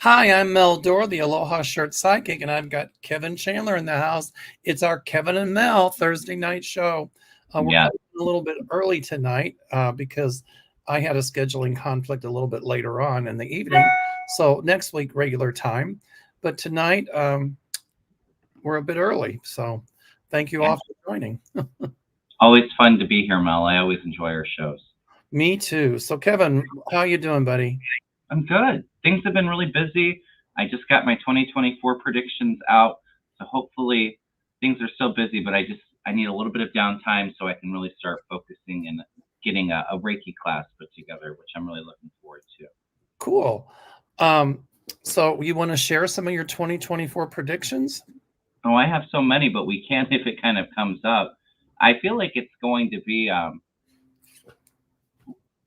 Hi, I'm Mel Dorr, the Aloha Shirt Psychic, and I've got Kevin Chandler in the house. It's our Kevin and Mel Thursday night show. We're Yeah. going a little bit early tonight because I had a scheduling conflict a little bit later on in the evening. So next week, regular time. But tonight, we're a bit early. So thank you Yeah. all for joining. Always fun to be here, Mel. I always enjoy our shows. Me too. So Kevin, how you doing, buddy? I'm good. Things have been really busy. I just got my 2024 predictions out. So hopefully things are still busy, but I need a little bit of downtime so I can really start focusing and getting a Reiki class put together, which I'm really looking forward to. Cool. Um, so you want to share some of your 2024 predictions? Oh, I have so many, but we can if it kind of comes up. I feel like it's going to be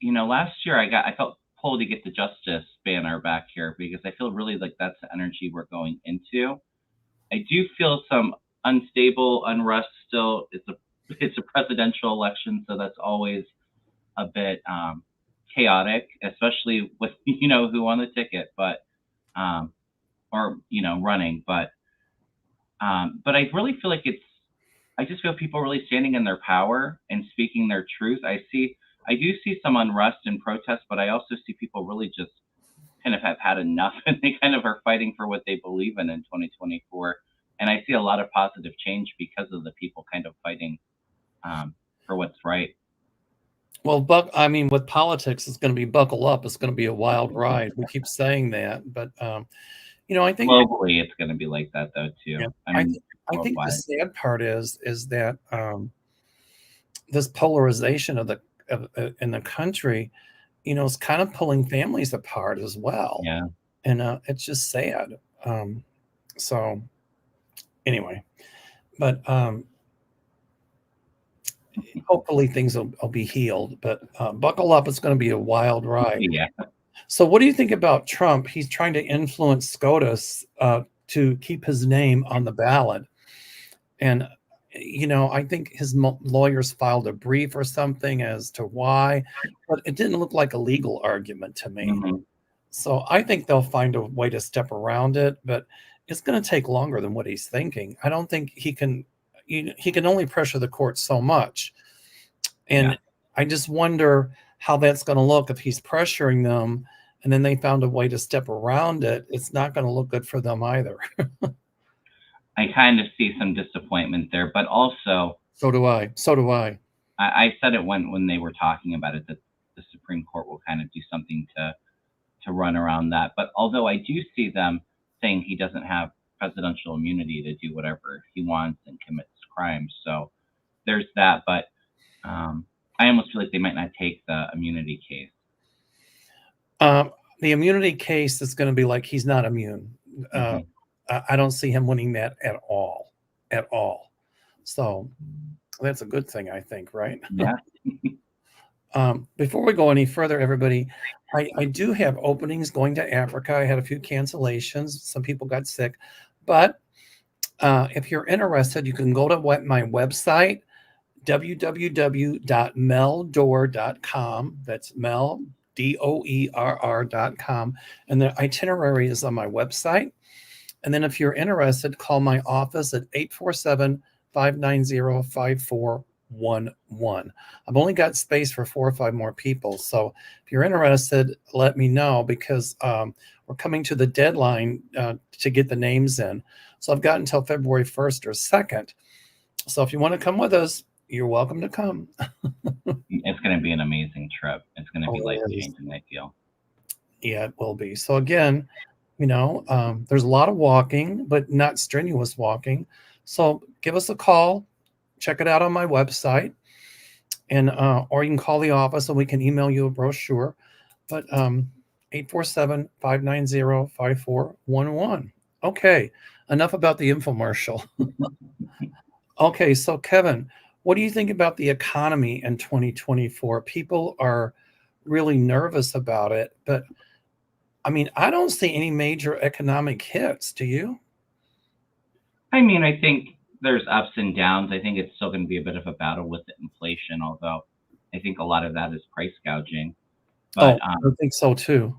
last year I felt pulled to get the justice banner back here because I feel really like that's the energy we're going into. I do feel some unstable unrest still. It's a presidential election, so that's always a bit chaotic, especially with who won the ticket, but or running, but I really feel like I just feel people really standing in their power and speaking their truth. I do see some unrest and protest, but I also see people really just kind of have had enough and they kind of are fighting for what they believe in 2024. And I see a lot of positive change because of the people kind of fighting for what's right. Well, with politics, it's going to be buckle up. It's going to be a wild ride. We keep saying that, but I think Globally, it's going to be like that though too. yeah, I I mean, think I think the worldwide. sad part is that this polarization in the country, is kind of pulling families apart as well, Yeah. and it's just sad. Um, so anyway, but hopefully things will be healed. But buckle up; it's going to be a wild ride. Yeah. So, what do you think about Trump? He's trying to influence SCOTUS to keep his name on the ballot. And, I think his lawyers filed a brief or something as to why, but it didn't look like a legal argument to me. Hmm. So, I think they'll find a way to step around it, but it's going to take longer than what he's thinking. I don't think he can only pressure the court so much. Yeah. And I just wonder how that's going to look if he's pressuring them and then they found a way to step around it. It's not going to look good for them either. I kind of see some disappointment there, but also So do I. So do I. I said it when they were talking about it that the Supreme Court will kind of do something to run around that. But although I do see them saying he doesn't have presidential immunity to do whatever he wants and commits crimes, so there's that. But I almost feel like they might not take the immunity case. Um, the immunity case is going to be like he's not immune. Uh, Hmm. I don't see him winning that at all. At all. So that's a good thing, I think, right? Yeah. Before we go any further, everybody, I do have openings going to Africa. I had a few cancellations. Some people got sick. But if you're interested, you can go to my website, www.meldor.com. That's Mel, DOERR.com. And the itinerary is on my website. And then if you're interested, call my office at 847 590 5411. I've only got space for 4 or 5 more people. So if you're interested, let me know because we're coming to the deadline to get the names in. So I've got until February 1st or 2nd. So if you want to come with us, you're welcome to come. It's going to be an amazing trip. It's going to be life Oh, it is. changing, I feel. Yeah, it will be. So again, there's a lot of walking, but not strenuous walking. So give us a call, check it out on my website, and or you can call the office and we can email you a brochure. But 847-590-5411. Okay, enough about the infomercial. Okay, so Kevin, what do you think about the economy in 2024? People are really nervous about it, but I mean, I don't see any major economic hits. Do you? I mean, I think there's ups and downs. I think it's still going to be a bit of a battle with the inflation, although I think a lot of that is price gouging. But Oh, I think so too.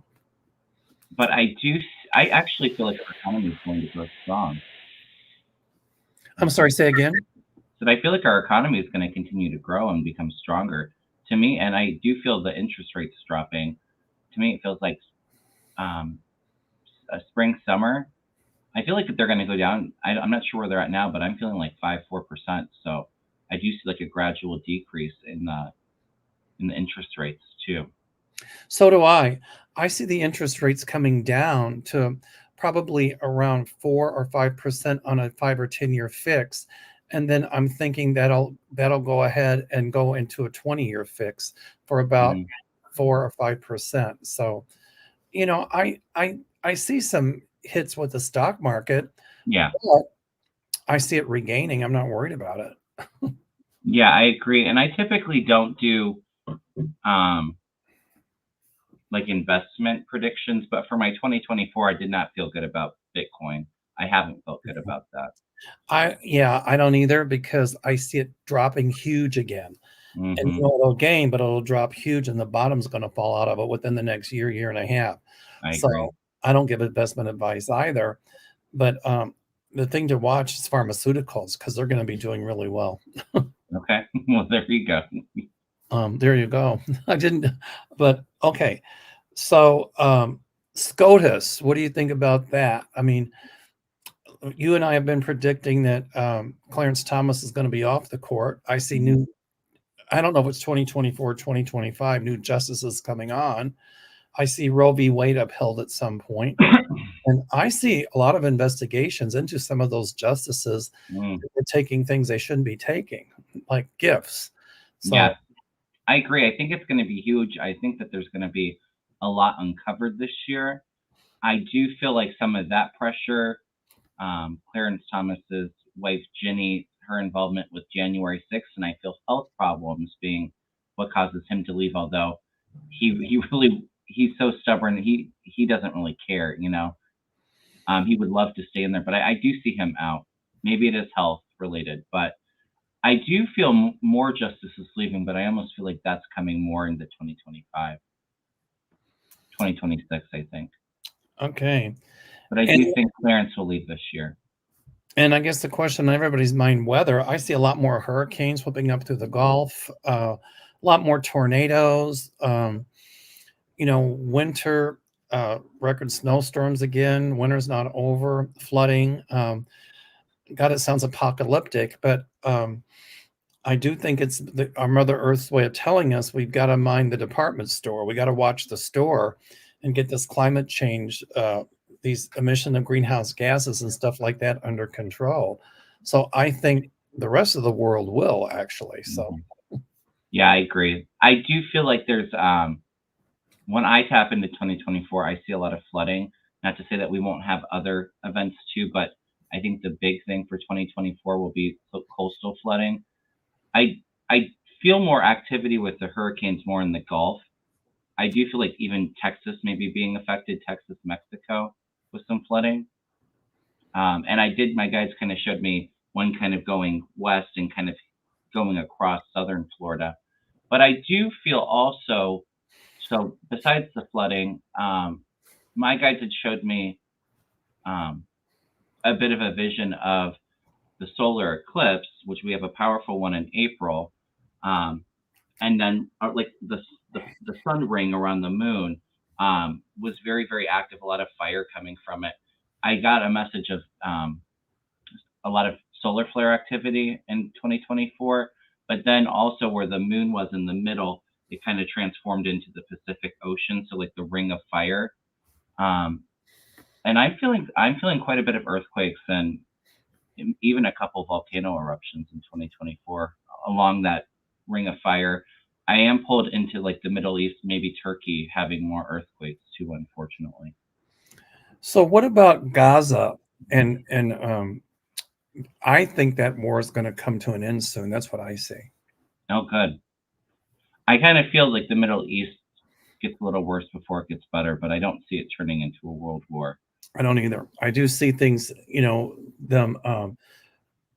but I do I actually feel like our economy is going to grow strong. I'm sorry, say again. So I feel like our economy is going to continue to grow and become stronger. To me, and I do feel the interest rates dropping. To me, it feels like um, a spring, summer. I feel like they're going to go down. I'm not sure where they're at now, but I'm feeling like 5-4%. So I do see like a gradual decrease in the interest rates too. So do I. I see the interest rates coming down to probably around 4 or 5% on a 5 or 10 year fix. And then I'm thinking that'll go ahead and go into a 20-year fix for about Mm, 4 or 5%. So, I see some hits with the stock market, yeah, but I see it regaining. I'm not worried about it. yeah, I agree. And I typically don't do um, like investment predictions, but for my 2024, I did not feel good about Bitcoin. I haven't felt good about that. I don't either because I see it dropping huge again. And Hmm. it'll gain, but it'll drop huge, and the bottom's gonna fall out of it within the next year, year and a half. I So, agree. I don't give investment advice either, but, the thing to watch is pharmaceuticals because 'cause they're gonna be doing really well. Okay. Well, there you go. There you go. I didn't but okay. So, SCOTUS, what do you think about that? I mean, you and I have been predicting that, Clarence Thomas is gonna be off the court. I see new I don't know if it's 2024, 2025 new justices coming on. I see Roe v. Wade upheld at some point, and I see a lot of investigations into some of those justices Mm, that were taking things they shouldn't be taking, like gifts. So yes, I agree. I think it's going to be huge. I think that there's going to be a lot uncovered this year. I do feel like some of that pressure, Clarence Thomas's wife Ginny, her involvement with January 6th, and I feel health problems being what causes him to leave. Although he really he's so stubborn, he doesn't really care. He would love to stay in there, but I do see him out. Maybe it is health related, but I do feel more justices leaving. But I almost feel like that's coming more into 2025, 2026, I think. okay. But I And do think Clarence will leave this year. and I guess the question on everybody's mind, weather, I see a lot more hurricanes whipping up through the Gulf, a lot more tornadoes, winter, record snowstorms again. Winter's not over, flooding. God, it sounds apocalyptic, but I do think it's our Mother Earth's way of telling us we've got to mind the department store. We got to watch the store and get this climate change, these emission of greenhouse gases and stuff like that under control. So I think the rest of the world will actually. So Mhm. Yeah, I agree. I do feel like there's when I tap into 2024, I see a lot of flooding. Not to say that we won't have other events too, but I think the big thing for 2024 will be coastal flooding. I feel more activity with the hurricanes more in the Gulf. I do feel like even Texas may be being affected, Texas, Mexico, with some flooding. And my guides kind of showed me one kind of going west and kind of going across southern Florida. But I do feel also, so besides the flooding, my guides had showed me um, a bit of a vision of the solar eclipse, which we have a powerful one in April, um, and then like the sun ring around the moon was very very active. A lot of fire coming from it. I got a message of a lot of solar flare activity in 2024, but then also where the moon was in the middle, it kind of transformed into the Pacific Ocean, so like the ring of fire. Um, and I'm feeling quite a bit of earthquakes and even a couple volcano eruptions in 2024 along that ring of fire. I am pulled into like the Middle East, maybe Turkey having more earthquakes too, unfortunately. so what about Gaza? And I think that war is going to come to an end soon. That's what I see. Oh, good. I kind of feel like the Middle East gets a little worse before it gets better, but I don't see it turning into a world war. I don't either. I do see things, them, you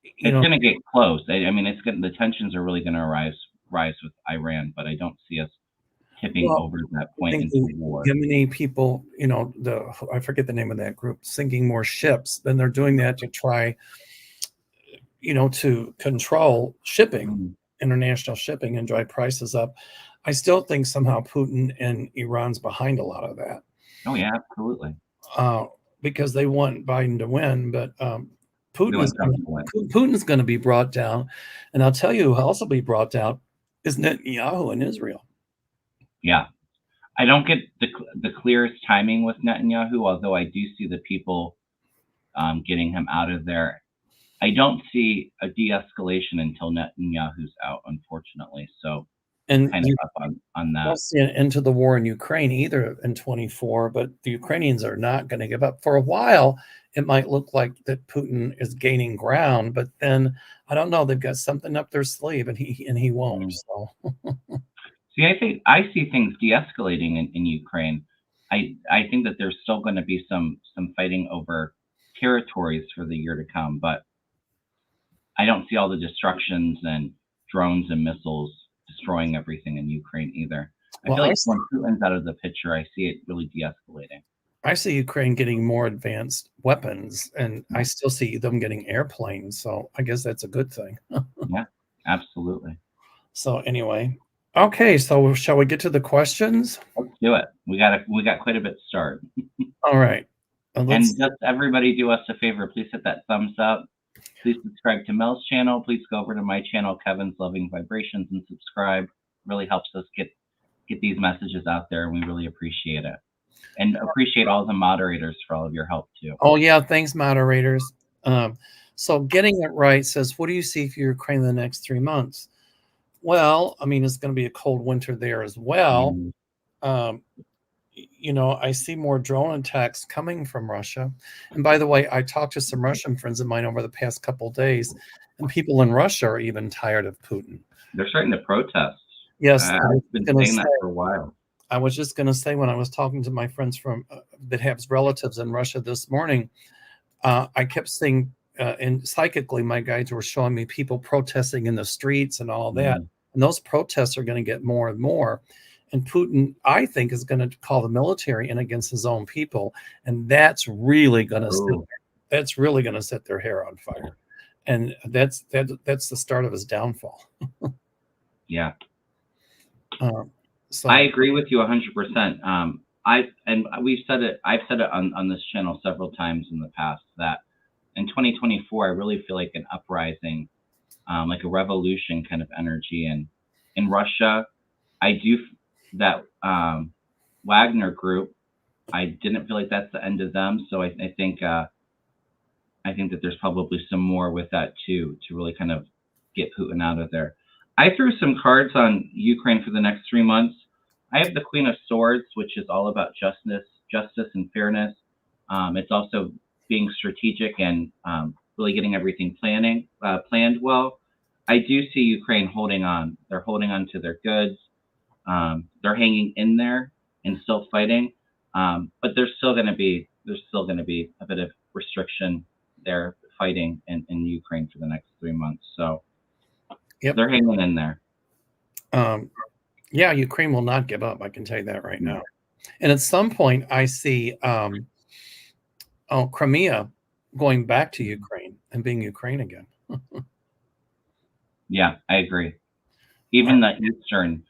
It's know, going to get close. I mean, it's going the tensions are really going to rise with Iran, but I don't see us tipping Well, over that I point think into the war. Yemeni people, I forget the name of that group, sinking more ships. Then they're doing that to try, to control shipping, Mm. international shipping, and drive prices up. I still think somehow Putin and Iran's behind a lot of that, Oh yeah, absolutely. uh, because they want Biden to win, but We Putin is want Trump to win. Putin's going to be brought down, and I'll tell you who else will be brought down is Netanyahu in Israel. Yeah. I don't get the clearest timing with Netanyahu, although I do see the people getting him out of there. I don't see a de-escalation until Netanyahu's out, unfortunately. So I'm And kind you of up on don't that. see an end to the war in Ukraine either in 24, but the Ukrainians are not going to give up. For a while, it might look like that Putin is gaining ground, but then I don't know. They've got something up their sleeve, and he won't. Mm. So See, I think I see things de-escalating in Ukraine. I think that there's still going to be some fighting over territories for the year to come, but I don't see all the destructions and drones and missiles destroying everything in Ukraine either. I well, feel like when Putin's out of the picture, I see it really de-escalating. I see Ukraine getting more advanced weapons, and I still see them getting airplanes. So I guess that's a good thing. Yeah, absolutely. So anyway, okay. So shall we get to the questions? Let's do it. We got quite a bit to start. All right. And Let's. just everybody do us a favor, please hit that thumbs up. Please subscribe to Mel's channel. Please go over to my channel, Kevin's Loving Vibrations, and subscribe. Really helps us get these messages out there, and we really appreciate it. And appreciate all the moderators for all of your help too. Oh yeah, thanks, moderators. So getting it right says, what do you see for Ukraine in the next 3 months? Well, I mean, it's going to be a cold winter there as well. Mm. Um, I see more drone attacks coming from Russia. And by the way, I talked to some Russian friends of mine over the past couple of days, and people in Russia are even tired of Putin. They're starting to protest. Yes, I've been saying that for a while. I was just going to say, when I was talking to my friends from that have relatives in Russia this morning, I kept seeing, and psychically, my guides were showing me people protesting in the streets and all that. Mm. And those protests are going to get more and more. And Putin, I think, is going to call the military in against his own people, and that's really going to set their hair on fire. And that's the start of his downfall. Yeah. So I agree with you 100%. I've said it on this channel several times in the past that in 2024, I really feel like an uprising, like a revolution kind of energy in Russia. I do that Wagner group. I didn't feel like that's the end of them. So I think that there's probably some more with that too, to really kind of get Putin out of there. I threw some cards on Ukraine for the next 3 months. I have the Queen of Swords, which is all about justice and fairness. It's also being strategic and really getting everything planned well. I do see Ukraine holding on. They're holding on to their goods. They're hanging in there and still fighting. But there's still going to be a bit of restriction there fighting in Ukraine for the next 3 months. So yep. They're hanging in there. Yeah, Ukraine will not give up. I can tell you that right now. And at some point, I see Crimea going back to Ukraine and being Ukraine again. Yeah, I agree. Even the eastern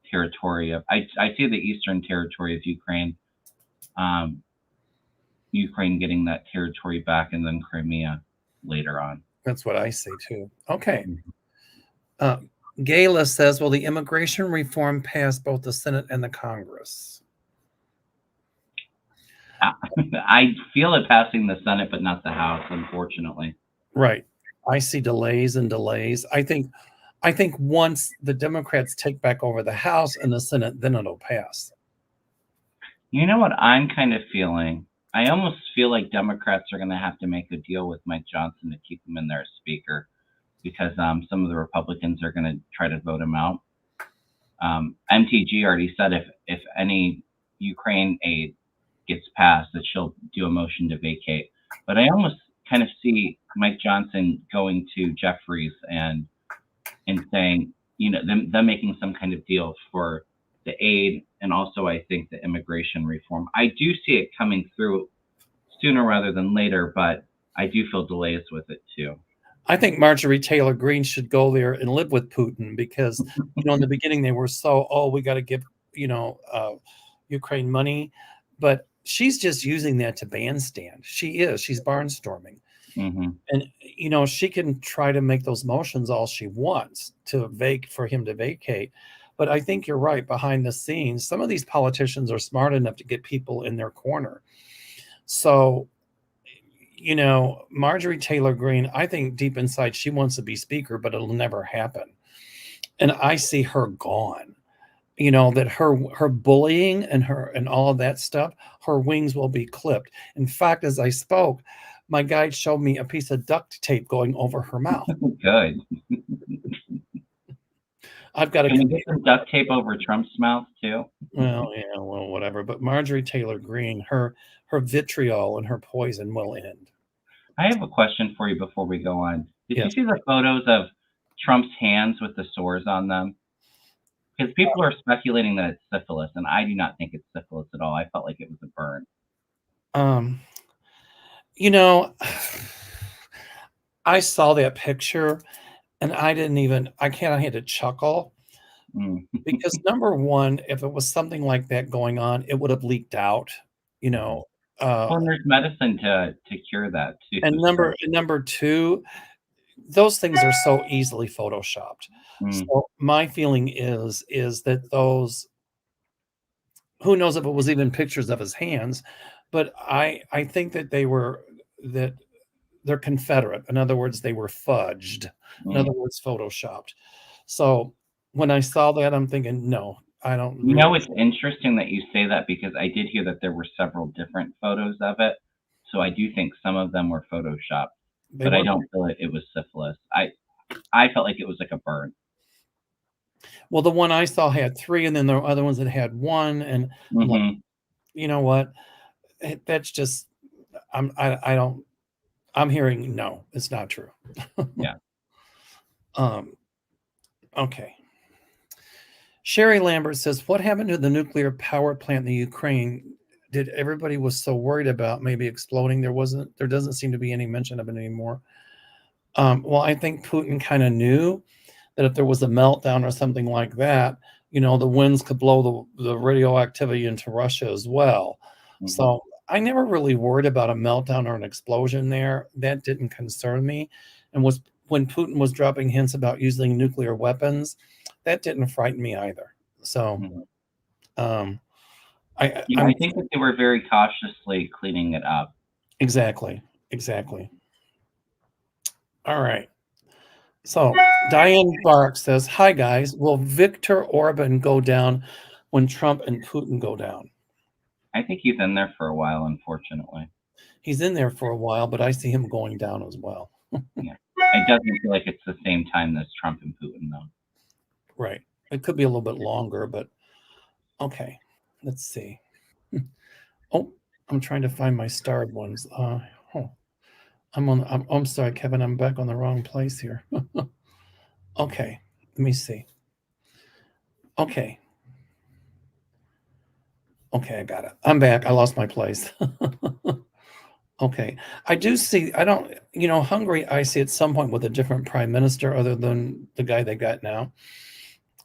territory I see the eastern territory of Ukraine, Ukraine getting that territory back, and then Crimea later on. That's what I see too. Okay. Gayla says, will the immigration reform pass both the Senate and the Congress? I feel it passing the Senate, but not the House, unfortunately. Right. I see delays and delays. I think once the Democrats take back over the House and the Senate, then it'll pass. You know what I'm kind of feeling? I almost feel like Democrats are going to have to make a deal with Mike Johnson to keep him in there as Speaker, because some of the Republicans are going to try to vote him out. MTG already said if any Ukraine aid gets passed, that she'll do a motion to vacate. But I almost kind of see Mike Johnson going to Jeffries and saying, them making some kind of deal for the aid, and also I think the immigration reform. I do see it coming through sooner rather than later, but I do feel delays with it too. I think Marjorie Taylor Greene should go there and live with Putin because, in the beginning they were so, we got to give, Ukraine money, but she's just using that to bandstand. She's barnstorming. Mm-hmm. And, she can try to make those motions all she wants for him to vacate. But I think you're right. Behind the scenes, some of these politicians are smart enough to get people in their corner. So, Marjorie Taylor Greene, I think deep inside she wants to be speaker, but it'll never happen. And I see her gone. That her bullying and all of that stuff, her wings will be clipped. In fact, as I spoke, my guide showed me a piece of duct tape going over her mouth. Good. I've got Can we get some duct tape over Trump's mouth too? Well, yeah, whatever. But Marjorie Taylor Greene, her vitriol and her poison will end. I have a question for you before we go on. Did you Yes. see the photos of Trump's hands with the sores on them? Because people are speculating that it's syphilis, and I do not think it's syphilis at all. I felt like it was a burn. I saw that picture and I had to chuckle because number one, if it was something like that going on, it would have leaked out, Well, and there's medicine to cure that too. and number two, those things are so easily photoshopped. So my feeling is that those, who knows if it was even pictures of his hands, but I think that they're Confederate. In other words, they were fudged. In other words, photoshopped. So when I saw that, I'm thinking, no, I don't. It's interesting that you say that because I did hear that there were several different photos of it. So I do think some of them were photoshopped, but I don't feel it was syphilis. I felt like it was like a burn. Well, the one I saw had 3, and then there were other ones that had 1, and I'm like, you know what? That's just I'm hearing no, it's not true. Yeah. Okay. Sherry Lambert says, "What happened to the nuclear power plant in the Ukraine? Did everybody was so worried about maybe exploding? There doesn't seem to be any mention of it anymore." Well, I think Putin kind of knew that if there was a meltdown or something like that, the winds could blow the radioactivity into Russia as well. So I never really worried about a meltdown or an explosion there. That didn't concern me. And when Putin was dropping hints about using nuclear weapons, that didn't frighten me either. So I think that they were very cautiously cleaning it up. Exactly. All right. So Diane Bark says, "Hi guys, will Viktor Orban go down when Trump and Putin go down?" I think he's in there for a while, unfortunately. He's in there for a while, but I see him going down as well. Yeah. It doesn't feel like it's the same time as Trump and Putin, though. Right. It could be a little bit longer, but okay. Let's see. Oh, I'm trying to find my starred ones. I'm sorry, Kevin. I'm back on the wrong place here. Okay. Let me see. Okay, I got it. I'm back. I lost my place. Okay. I do see, I don't, Hungary, I see at some point with a different prime minister other than the guy they got now,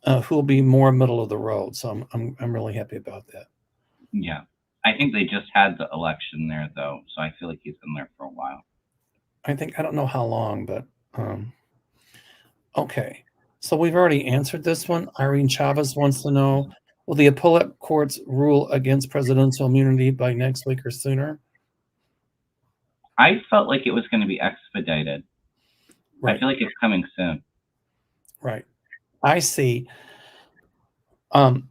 who will be more middle of the road. So I'm really happy about that. Yeah. I think they just had the election there, though. So I feel like he's been there for a while. I don't know how long, but okay. So we've already answered this one. Irene Chavez wants to know, will the appellate courts rule against presidential immunity by next week or sooner? I felt like it was going to be expedited. Right. I feel like it's coming soon. Right. I see. I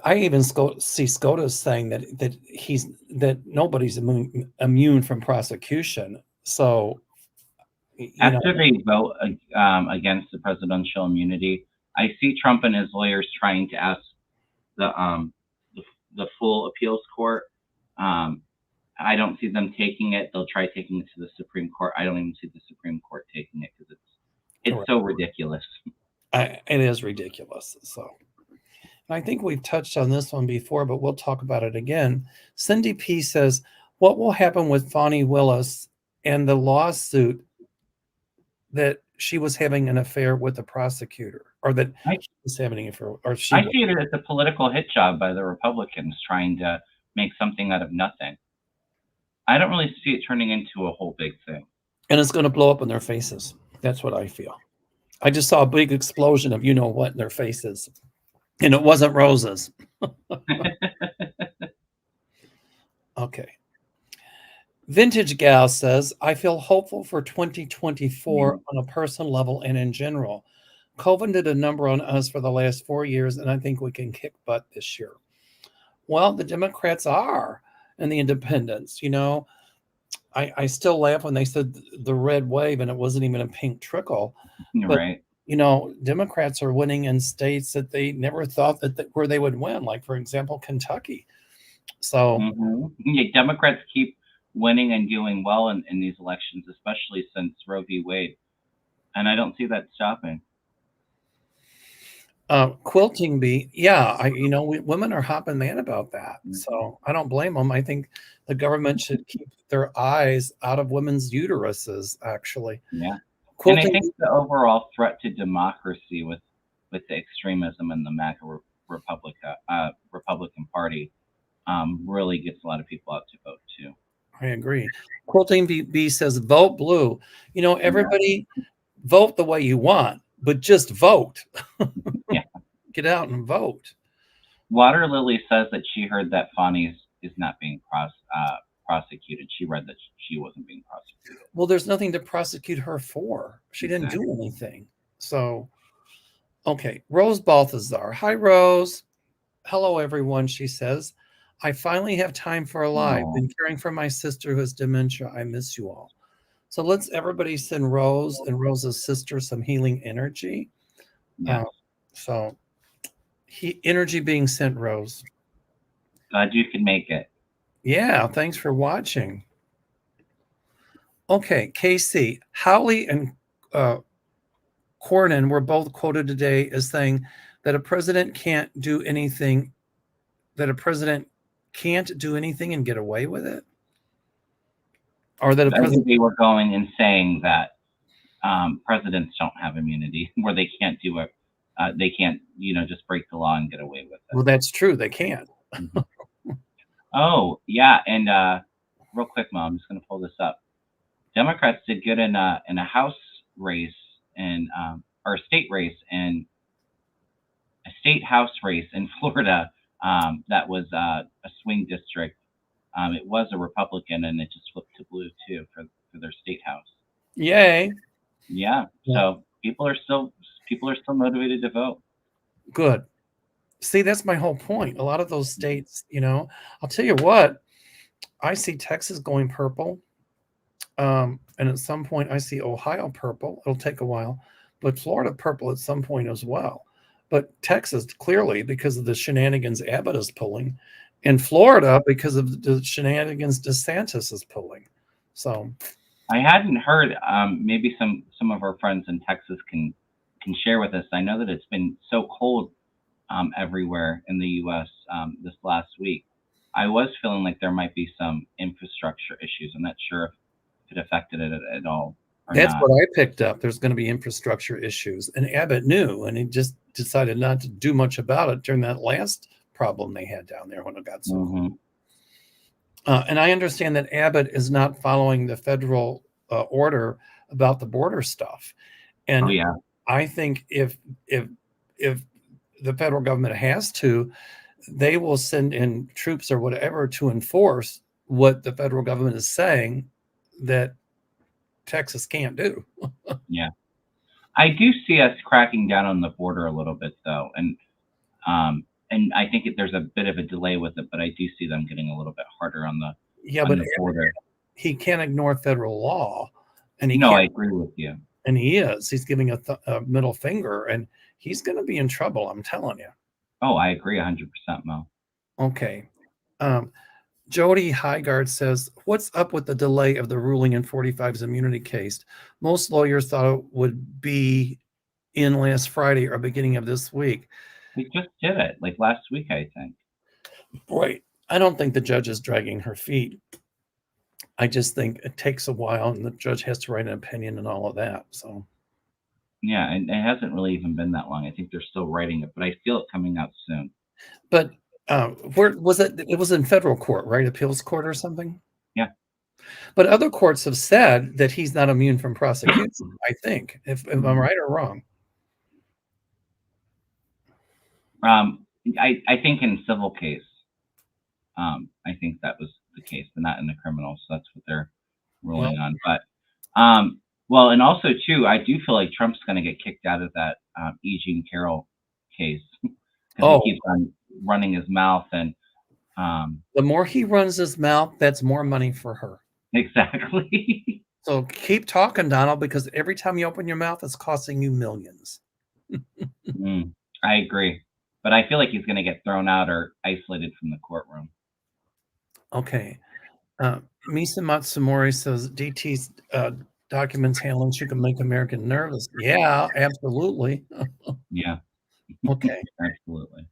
even see SCOTUS saying that nobody's immune from prosecution. So after they vote against the presidential immunity, I see Trump and his lawyers trying to ask the full appeals court. I don't see them taking it. They'll try taking it to the Supreme Court. I don't even see the Supreme Court taking it because it's so ridiculous. It is ridiculous. So I think we've touched on this one before, but we'll talk about it again. Cindy P says, what will happen with Fonnie Willis and the lawsuit that she was having an affair with the prosecutor, or that I, he was having an affair, or she I was, see it as a political hit job by the Republicans trying to make something out of nothing. I don't really see it turning into a whole big thing. and it's going to blow up in their faces. That's what I feel. I just saw a big explosion of you know what in their faces, and it wasn't roses. Okay. Vintage Gal says, I feel hopeful for 2024 on a personal level and in general. COVID did a number on us for the last 4 years, and I think we can kick butt this year. Well, the Democrats are, and the independents. I still laugh when they said the red wave, and it wasn't even a pink trickle. But Right. Democrats are winning in states that they never thought where they would win, like for example, Kentucky. So Yeah, Democrats keep winning and doing well in these elections, especially since Roe v. Wade, and I don't see that stopping. Quilting bee, yeah, women are hopping mad about that. So I don't blame them. I think the government should keep their eyes out of women's uteruses, actually. Yeah. And I Quilting think the overall threat to democracy with the extremism in the MAGA Republican Party really gets a lot of people out to vote too. I agree. Quilting bee says vote blue. Everybody vote the way you want, but just vote. Yeah. Get out and vote. Water Lily says that she heard that Fonnie is not being prosecuted. She read that she wasn't being prosecuted. Well, there's nothing to prosecute her for. She didn't do anything. So, okay. Rose Balthazar. Hi, Rose. Hello, everyone, she says. I finally have time for a live. Been caring for my sister who has dementia. I miss you all. So let's everybody send Rose and Rose's sister some healing energy. Yeah. Energy being sent, Rose. Glad you can make it. Yeah, thanks for watching. Okay, KC, Howley and Cornyn were both quoted today as saying that a president can't do anything, and get away with it. Or that a president... They were going and saying that presidents don't have immunity, where they can't do it. They can't, just break the law and get away with it. Well, that's true. They can't. Oh, yeah. And real quick, Mom, I'm just going to pull this up. Democrats did good in a House race or a state race and a state House race in Florida. That was a swing district. It was a Republican, and it just flipped to blue too for their state House. Yay! Yeah. So people are still motivated to vote. Good. See, that's my whole point. A lot of those states, I'll tell you what, I see Texas going purple. And at some point I see Ohio purple. It'll take a while, but Florida purple at some point as well. But Texas, clearly, because of the shenanigans Abbott is pulling, and Florida because of the shenanigans DeSantis is pulling. So I hadn't heard. Maybe some of our friends in Texas can share with us. I know that it's been so cold everywhere in the U.S. This last week. I was feeling like there might be some infrastructure issues. I'm not sure if it affected it at all. That's what I picked up. There's going to be infrastructure issues, and Abbott knew, and he just decided not to do much about it during that last problem they had down there when it got so cold. And I understand that Abbott is not following the federal order about the border stuff. And I think if the federal government has to, they will send in troops or whatever to enforce what the federal government is saying that Texas can't do. Yeah. I do see us cracking down on the border a little bit, though. And I think there's a bit of a delay with it, but I do see them getting a little bit harder on the border. He can't ignore federal law. And I agree with you. And he's giving a middle finger, and he's going to be in trouble, I'm telling you. Oh, I agree 100%, Mo. Okay. Jody Highgard says, what's up with the delay of the ruling in 45's immunity case? Most lawyers thought it would be in last Friday or beginning of this week. They just did it like last week, I think. Right. I don't think the judge is dragging her feet. I just think it takes a while, and the judge has to write an opinion and all of that. So, Yeah, and it hasn't really even been that long. I think they're still writing it, but I feel it coming out soon. but where was it? It was in federal court, right? Appeals court or something. Yeah. But other courts have said that he's not immune from prosecution. I think, if I'm right or wrong. I think in civil case, I think that was the case, but not in the criminal. So that's what they're Well, ruling on. But well, and also too, I do feel like Trump's going to get kicked out of that E. Jean Carroll case because he oh, keeps on running his mouth and um, the more he runs his mouth, that's more money for her. exactly. So keep talking, Donald, because every time you open your mouth, it's costing you millions. I agree, but I feel like he's going to get thrown out or isolated from the courtroom. Okay. Misa Matsumori says DT's documents handling she can make American nervous. Yeah, absolutely. Yeah, Okay. absolutely.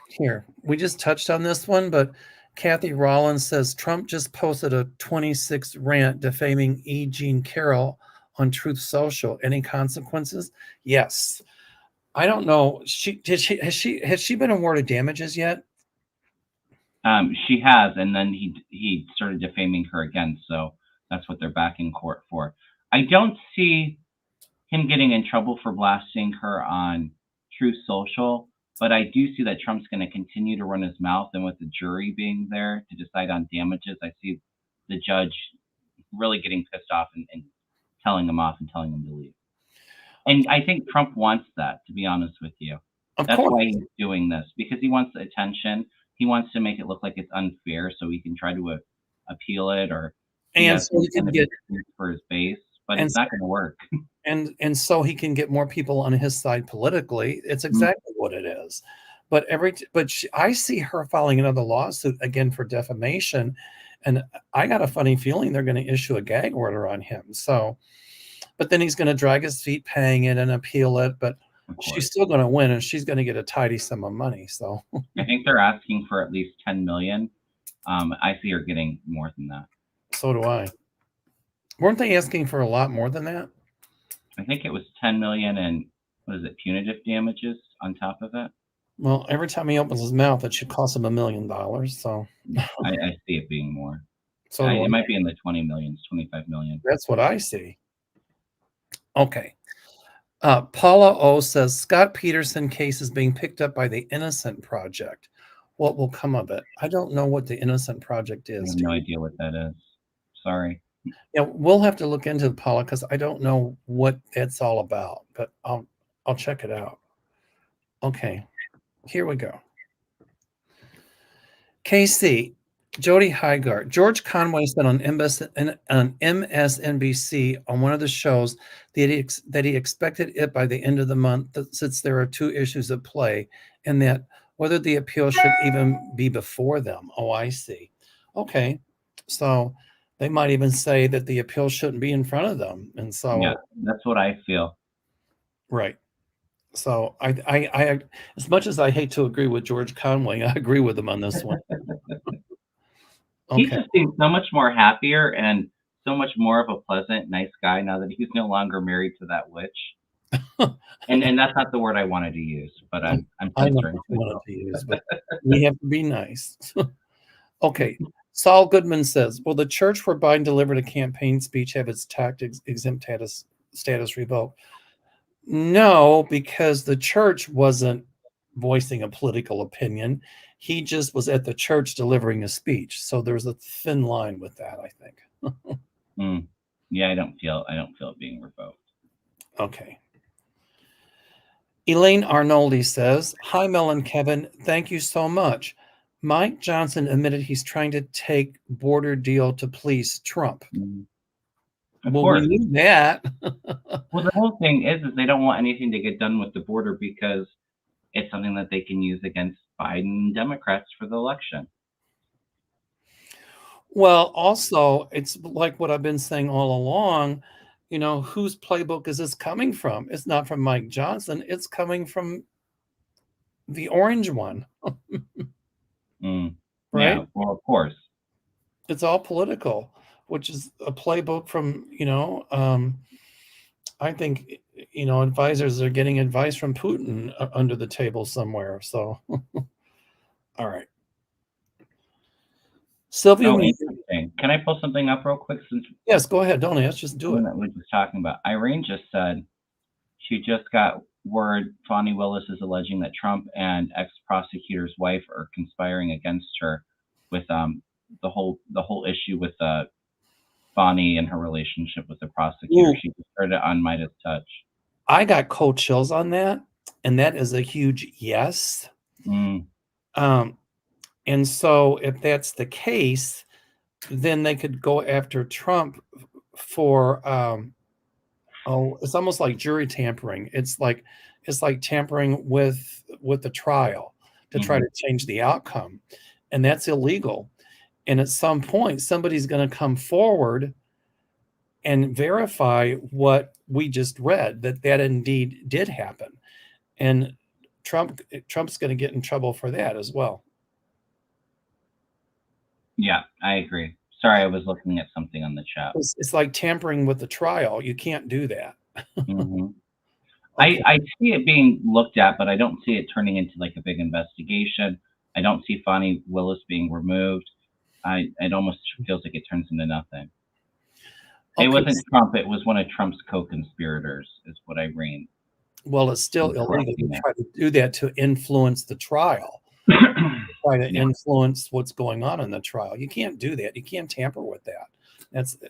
Here, we just touched on this one, but Kathy Rollins says Trump just posted a 26 rant defaming E. Jean Carroll on Truth Social. Any consequences? Yes. I don't know. Has she been awarded damages yet? She has, and then he started defaming her again. So that's what they're back in court for. I don't see him getting in trouble for blasting her on Truth Social, but I do see that Trump's going to continue to run his mouth, and with the jury being there to decide on damages, I see the judge really getting pissed off and telling him off and telling him to leave. And I think Trump wants that, to be honest with you. Of That's course. why he's doing this, because he wants the attention. He wants to make it look like it's unfair so he can try to appeal it or he And has so some he kind can of get excuse for his base, but and it's not going to work. and so he can get more people on his side politically. It's Mm, exactly what it is. But I see her filing another lawsuit again for defamation, and I got a funny feeling they're going to issue a gag order on him. So, but then he's going to drag his feet paying it and appeal it. But of she's course. still going to win, and she's going to get a tidy sum of money. So, I think they're asking for at least 10 million. I see her getting more than that. so do I. Weren't they asking for a lot more than that? I think it was 10 million and what is it, punitive damages on top of it? Well, every time he opens his mouth, it should cost him $1 million. So, I see it being more. so do I. It might be in the 20 millions, 25 million. That's what I see. Okay. Paula O says Scott Peterson case is being picked up by the Innocent Project. What will come of it? I don't know what the Innocent Project I is. have no idea what that is. Sorry. Yeah, we'll have to look into it, Paula, because I don't know what it's all about, but I'll check it out. Okay, here we go. KC, Jody Hygar, George Conway said on MSNBC on one of the shows that he expected it by the end of the month, since there are two issues at play, and that whether the appeal should even be before them. Oh, I see. Okay, so they might even say that the appeal shouldn't be in front of them, and Yeah, so that's what I feel. right. So I as much as I hate to agree with George Conway, I agree with him on this one. He Okay. just seems so much more happier and so much more of a pleasant, nice guy now that he's no longer married to that witch. And that's not the word I wanted to use, but I'm I know censoring what you wanted myself. to use, but we have to be nice. Okay. Saul Goodman says, will the church where Biden delivered a campaign speech have its tax exempt status revoked? No, because the church wasn't voicing a political opinion. He just was at the church delivering a speech. So there's a thin line with that, I think. Yeah, I don't feel it being revoked. Okay. Elaine Arnoldi says, hi, Mel and Kevin. Thank you so much. Mike Johnson admitted he's trying to take border deal to please Trump. Of Well, we course. knew that. Well, the whole thing is they don't want anything to get done with the border because it's something that they can use against Biden Democrats for the election. Well, also, it's like what I've been saying all along. Whose playbook is this coming from? It's not from Mike Johnson. It's coming from the orange one, Mm. right? Yeah, well, of course. It's all political, which is a playbook from, I think, advisors are getting advice from Putin under the table somewhere. So, all right. Sylvia, Oh, interesting. Can I pull something up real quick since yes, go ahead. Don't ask, just do something it. that we were just talking about? Irene just said she just got word Fonnie Willis is alleging that Trump and ex-prosecutor's wife are conspiring against her with the whole issue with Fonnie and her relationship with the prosecutor. Ooh, She just heard it on Midas Touch. I got cold chills on that, and that is a huge yes. Mm, Um, and so if that's the case, then they could go after Trump for it's almost like jury tampering. It's like tampering with the trial to try mhm. to change the outcome, and that's illegal. And at some point, somebody's going to come forward and verify what we just read, that indeed did happen. And Trump's going to get in trouble for that as well. Yeah, I agree. Sorry, I was looking at something on the chat. It's like tampering with the trial. You can't do that. Hmm. I Okay. I see it being looked at, but I don't see it turning into like a big investigation. I don't see Fonnie Willis being removed. It almost feels like it turns into nothing. It Okay. wasn't Trump, it was one of Trump's co-conspirators, is what I read. Well, it's still I'm illegal to correcting try to do that to influence the trial, it. try to Yeah, influence what's going on in the trial. You can't do that. You can't tamper with that.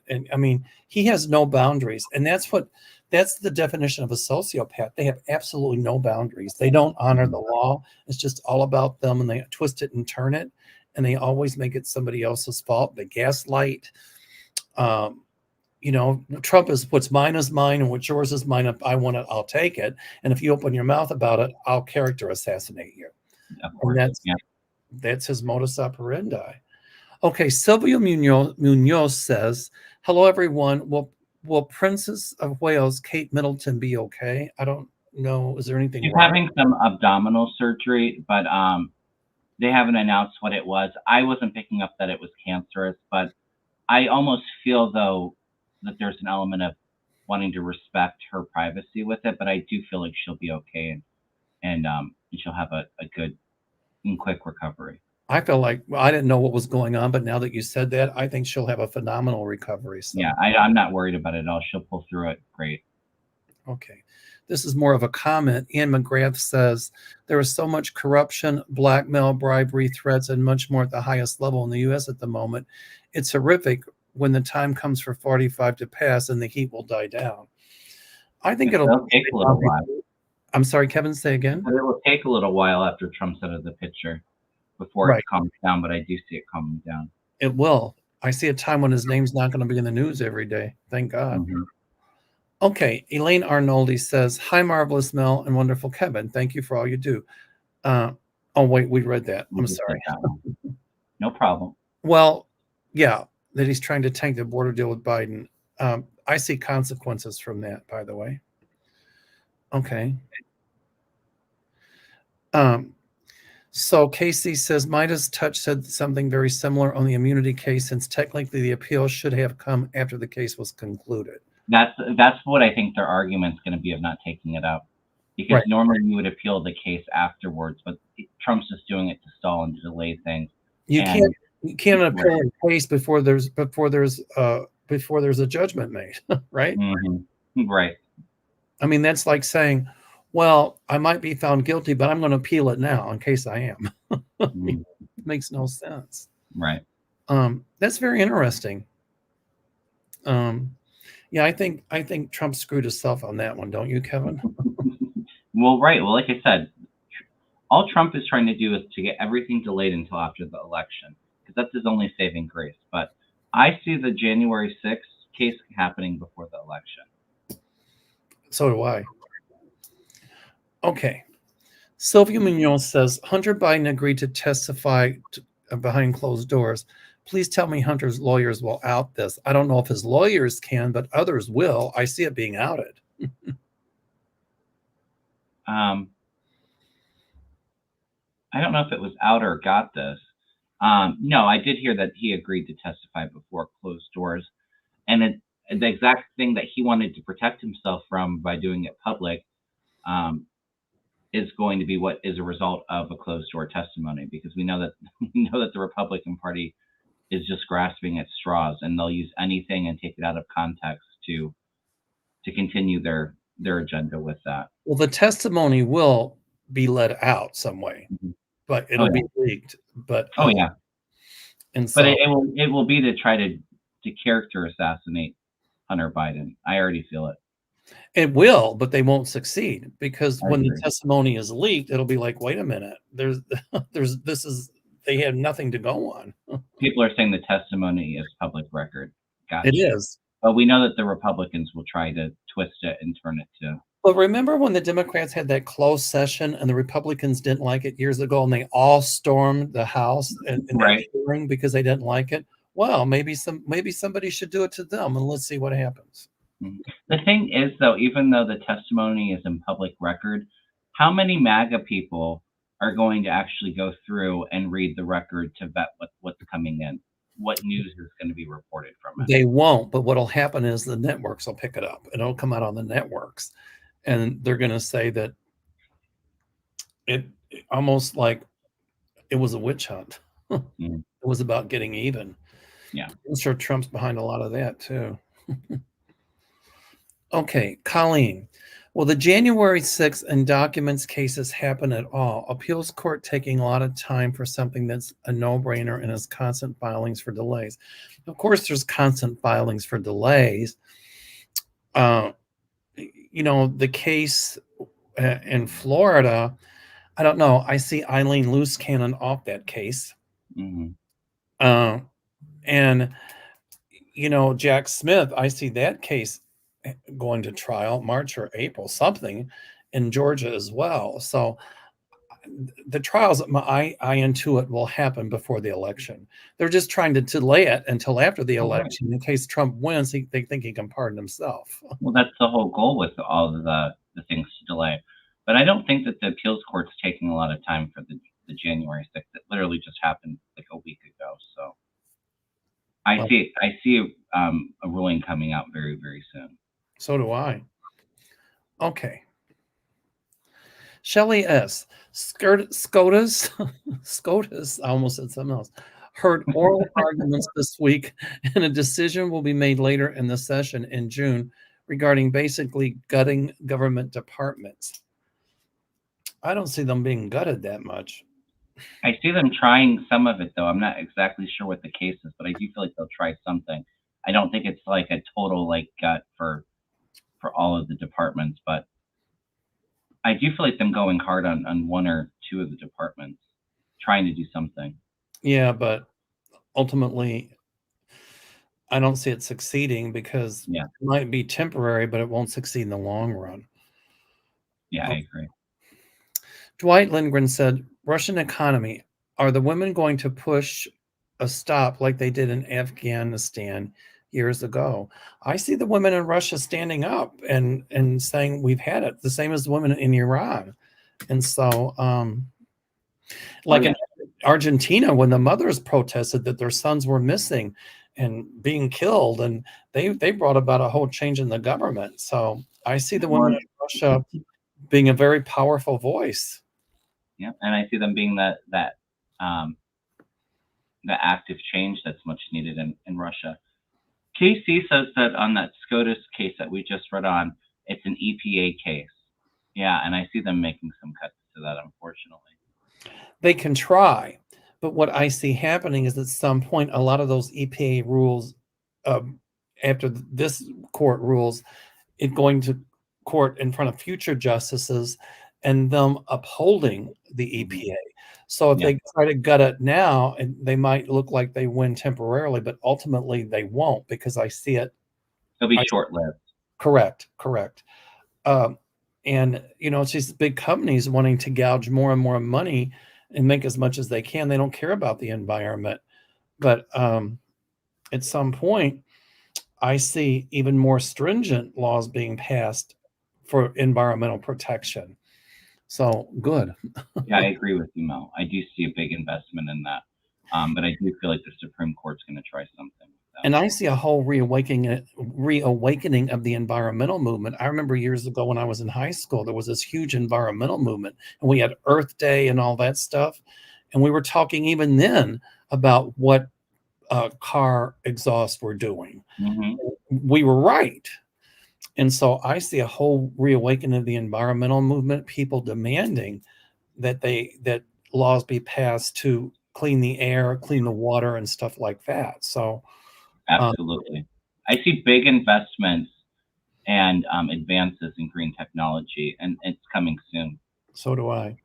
And I mean, he has no boundaries. And that's the definition of a sociopath. They have absolutely no boundaries. They don't honor mhm. the law. It's just all about them, and they twist it and turn it, and they always make it somebody else's fault. They gaslight. Um, Trump what's mine is mine, and what's yours is mine. If I want it, I'll take it. And if you open your mouth about it, I'll character assassinate you. Of And course. Yeah. that's his modus operandi. Okay, Silvio Munoz says, "Hello, everyone. Will Princess of Wales, Kate Middleton, be okay? I don't know. Is there anything She's wrong?" having some abdominal surgery, but they haven't announced what it was. I wasn't picking up that it was cancerous, but I almost feel though that there's an element of wanting to respect her privacy with it, but I do feel like she'll be okay and she'll have a good and quick recovery. I feel like, well, I didn't know what was going on, but now that you said that, I think she'll have a phenomenal recovery. Yeah, So, I'm not worried about it at all. She'll pull through it great. okay. This is more of a comment. Ian McGrath says, "There is so much corruption, blackmail, bribery, threats, and much more at the highest level in the U.S. at the moment. It's horrific when the time comes for 45 to pass and the heat will die down." I think it'll It'll take die a down little while. before. I'm sorry, Kevin, say again? But it will take a little while after Trump's out of the picture before it Right. calms down, but I do see it calming down. It will. I see a time when his name's not going to be in the news every day. Thank God. Mhm. Okay. Elaine Arnoldi says, "Hi, marvelous Mel and wonderful Kevin. Thank you for all you do." Uh, oh, wait, we read that. We I'm just did sorry. that one. No problem. Well, yeah, that he's trying to tank the border deal with Biden. I see consequences from that, by the way. Okay. Um, so Casey says Midas Touch said something very similar on the immunity case, since technically the appeal should have come after the case was concluded. That's what I think their argument's going to be of not taking it out, because Right. normally you would appeal the case afterwards, but Trump's just doing it to stall and to delay things. You And can't you can't right, appeal a case before there's a judgment made, right? mhm, right, I mean, that's like saying, "Well, I might be found guilty, but I'm going to appeal it now in case I am." It mm, makes no sense. right. That's very interesting. Um, yeah, I think Trump screwed himself on that one, don't you, Kevin? Well, right. Well, like I said, all Trump is trying to do is to get everything delayed until after the election, because that's his only saving grace. But I see the January 6th case happening before the election. So do I. Okay. Sylvia Munoz says Hunter Biden agreed to testify behind closed doors. Please tell me Hunter's lawyers will out this. I don't know if his lawyers can, but others will. I see it being outed. Um, I don't know if it was out or got this. No, I did hear that he agreed to testify before closed doors, and the exact thing that he wanted to protect himself from by doing it public um, is going to be what is a result of a closed door testimony, because we know that we know that the Republican Party is just grasping at straws, and they'll use anything and take it out of context to continue their agenda with that. Well, the testimony will be let out some way, Mhm. but Oh it'll yeah, be leaked. But oh yeah. and But so it will be to try to character assassinate Hunter Biden. I already feel it. it will, but they won't succeed because I when the agree. testimony is leaked, it'll be like, wait a minute, there's this is they have nothing to go on. People are saying the testimony is public record. It Gotcha. is. But we know that the Republicans will try to twist it and turn it to But remember when the Democrats had that closed session and the Republicans didn't like it years ago and they all stormed the House in that right. hearing because they didn't like it? Well, maybe somebody should do it to them and let's see what happens. Mhm. The thing is, though, even though the testimony is in public record, how many MAGA people are going to actually go through and read the record to vet what's coming in? What news is going to be reported from it? They won't, but what'll happen is the networks will pick it up and it'll come out on the networks. And they're going to say that it almost like it was a witch hunt. Mm, It was about getting even. yeah. I'm sure Trump's behind a lot of that too. Okay, Colleen. Will the January 6th and documents cases happen at all? Appeals court taking a lot of time for something that's a no-brainer and has constant filings for delays. Of course, there's constant filings for delays. Uh, the case in Florida, I don't know. I see Eileen Loose Cannon off that case. Hmm. Uh, and Jack Smith, I see that case going to trial March or April, something in Georgia as well. So the trials, I intuit, will happen before the election. They're just trying to delay it until after the Oh, right. election in case Trump wins. They think he can pardon himself. Well, that's the whole goal with all of the things to delay. But I don't think that the appeals court's taking a lot of time for the January 6th. It literally just happened like a week ago. So Well, I see a ruling coming out very, very soon. so do I. Okay. Shelley S. SCOTUS, SCOTUS, I almost said something else, heard oral arguments this week, and a decision will be made later in the session in June regarding basically gutting government departments. I don't see them being gutted that much. I see them trying some of it, though. I'm not exactly sure what the case is, but I do feel like they'll try something. I don't think it's like a total like gut for all of the departments, but I do feel like them going hard on one or two of the departments, trying to do something. Yeah, but ultimately, I don't see it succeeding because Yeah, it might be temporary, but it won't succeed in the long run. yeah, I Oh, agree. Dwight Lindgren said, Russian economy. Are the women going to push a stop like they did in Afghanistan years ago? I see the women in Russia standing up and saying we've had it, the same as the women in Iran. And so, Oh like yeah, in Argentina, when the mothers protested that their sons were missing and being killed, and they brought about a whole change in the government. So I see the women well, in Russia being a very powerful voice. yeah, and I see them being um, that active change that's much needed in Russia. KC says that on that SCOTUS case that we just read on, it's an EPA case. Yeah, and I see them making some cuts to that, unfortunately. They can try, but what I see happening is at some point, a lot of those EPA rules, um, after this court rules, it going to court in front of future justices and them upholding the Hmm. EPA. So if Yeah, they try to gut it now, and they might look like they win temporarily, but ultimately they won't because I see it. they'll be I short-lived. correct, correct. Um, and it's these big companies wanting to gouge more and more money and make as much as they can. They don't care about the environment. But at some point, I see even more stringent laws being passed for environmental protection. So good. Yeah, I agree with you, Mel. I do see a big investment in that. But I do feel like the Supreme Court's going to try something with that. And I see a whole reawakening of the environmental movement. I remember years ago when I was in high school, there was this huge environmental movement, and we had Earth Day and all that stuff. And we were talking even then about what car exhausts were doing. Hmm. We were right. And so I see a whole reawakening of the environmental movement, people demanding that laws be passed to clean the air, clean the water, and stuff like that. So um, Absolutely. I see big investments and advances in green technology, and it's coming soon. so do I.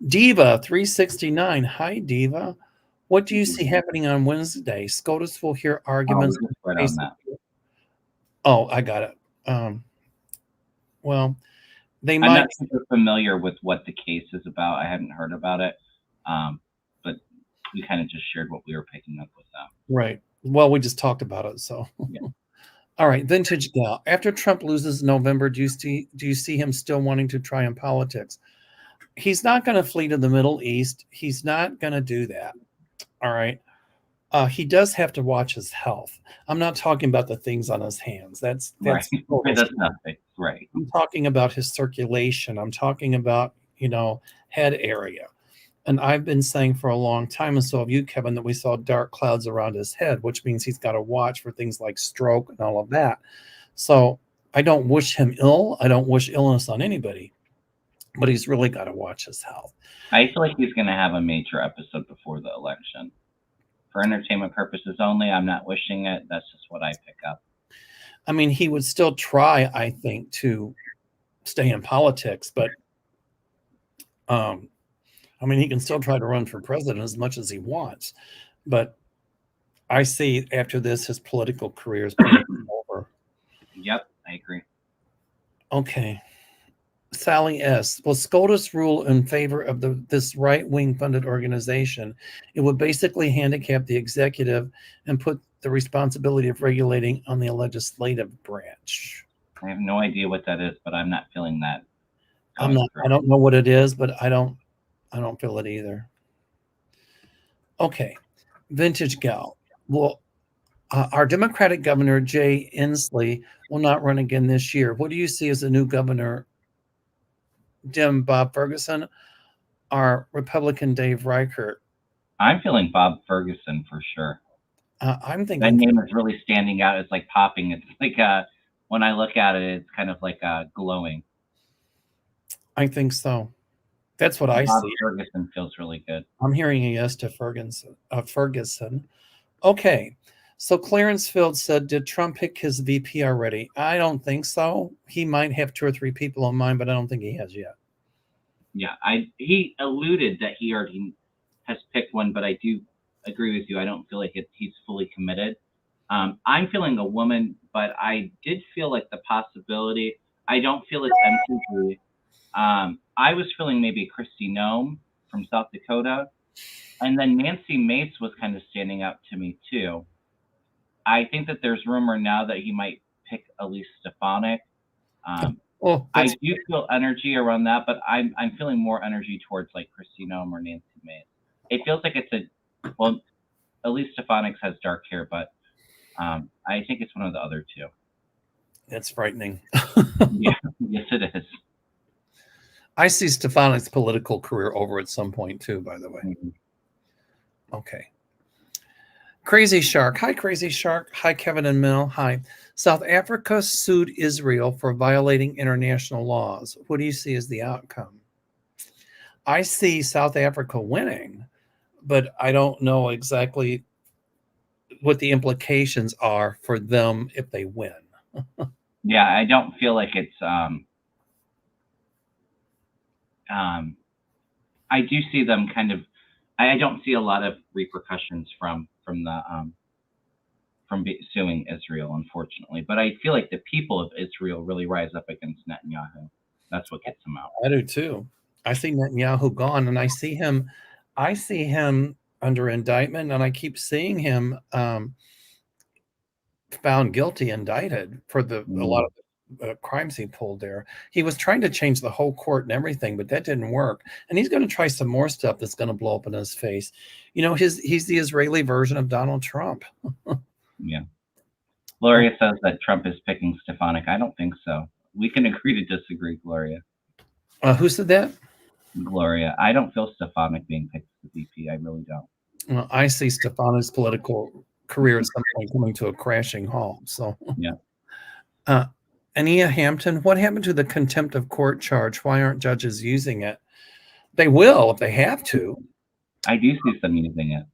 Diva 369. Hi, Diva. What do you see happening on Wednesday? SCOTUS will hear Oh, arguments. we just read on that. Oh, I got it. Well, they I'm might. not super familiar with what the case is about. I haven't heard about it, but we kind of just shared what we were picking up with them. Right. Well, we just talked about it. So, Yeah. all right. Vintage gal. After Trump loses November, do you see him still wanting to try in politics? He's not going to flee to the Middle East. He's not going to do that. All right. He does have to watch his health. I'm not talking about the things on his hands. That's Right. That's nothing. Right. I'm talking about his circulation. I'm talking about, head area. And I've been saying for a long time, and so have you, Kevin, that we saw dark clouds around his head, which means he's got to watch for things like stroke and all of that. So I don't wish him ill. I don't wish illness on anybody, but he's really got to watch his health. I feel like he's going to have a major episode before the election. For entertainment purposes only, I'm not wishing it. That's just what I pick up. I mean, he would still try, I think, to stay in politics, but he can still try to run for president as much as he wants. But I see after this, his political career is pretty much over. Yep, I agree. Okay. Sally S. Will SCOTUS rule in favor of this right-wing funded organization? It would basically handicap the executive and put the responsibility of regulating on the legislative branch. I have no idea what that is, but I'm not feeling that. I don't know what it is, but I don't feel it either. Okay. Vintage gal. Well, our Democratic governor, Jay Inslee, will not run again this year. What do you see as the new governor? Dem Bob Ferguson, or Republican Dave Reichert? I'm feeling Bob Ferguson for sure. I'm thinking that name is really standing out. It's like popping. It's like when I look at it, it's kind of like glowing. I think so. That's what I Bob see. Ferguson feels really good. I'm hearing a yes to Ferguson. Okay. So Clarence Field said, did Trump pick his VP already? I don't think so. He might have 2 or 3 people in mind, but I don't think he has yet. Yeah, he alluded that he already has picked one, but I do agree with you. I don't feel like he's fully committed. I'm feeling a woman, but I did feel like the possibility. I don't feel it's MTG. I was feeling maybe Kristi Noem from South Dakota, and then Nancy Mace was kind of standing out to me too. I think that there's rumor now that he might pick Elise Stefanik. I do feel energy around that, but I'm feeling more energy towards like Kristi Noem or Nancy Mace. It feels like Elise Stefanik has dark hair, but I think it's one of the other 2. That's frightening. Yeah, yes, it is. I see Stefanik's political career over at some point too, by the way. Mm-hmm. Okay. Crazy Shark. Hi, Crazy Shark. Hi, Kevin and Mel. Hi. South Africa sued Israel for violating international laws. What do you see as the outcome? I see South Africa winning, but I don't know exactly what the implications are for them if they win. Yeah, I don't feel like it's I do see them kind of. I don't see a lot of repercussions from suing Israel, unfortunately. But I feel like the people of Israel really rise up against Netanyahu. That's what gets them out. I do too. I see Netanyahu gone, and I see him under indictment, and I keep seeing him found guilty, indicted for a lot of crimes he pulled there. He was trying to change the whole court and everything, but that didn't work. And he's going to try some more stuff that's going to blow up in his face. He's the Israeli version of Donald Trump. Yeah. Gloria says that Trump is picking Stefanik. I don't think so. We can agree to disagree, Gloria. Who said that? Gloria. I don't feel Stefanik being picked as the VP. I really don't. Well, I see Stefanik's political career at some point coming to a crashing halt. So, yeah. Ania Hampton, what happened to the contempt of court charge? Why aren't judges using it? They will if they have to. I do see some using it.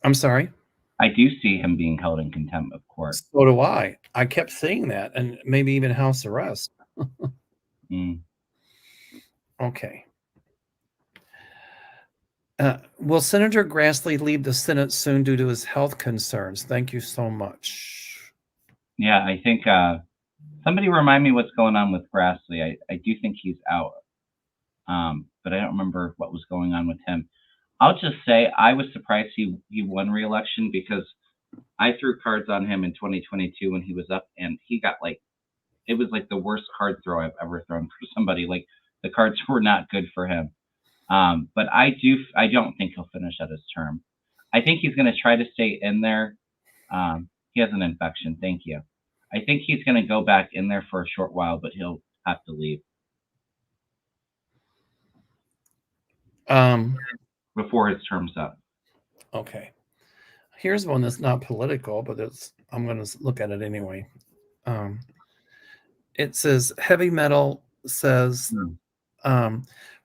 I'm sorry? I do see him being held in contempt of court. So do I. I kept seeing that, and maybe even house arrest. Okay. Will Senator Grassley leave the Senate soon due to his health concerns? Thank you so much. Yeah, I think somebody remind me what's going on with Grassley. I do think he's out, but I don't remember what was going on with him. I'll just say I was surprised he won re-election because I threw cards on him in 2022 when he was up, and he got it was like the worst card throw I've ever thrown for somebody. Like the cards were not good for him. But I don't think he'll finish out his term. I think he's going to try to stay in there. He has an infection. Thank you. I think he's going to go back in there for a short while, but he'll have to leave. Before his term's up. Okay. Here's one that's not political, but I'm going to look at it anyway. It says heavy metal says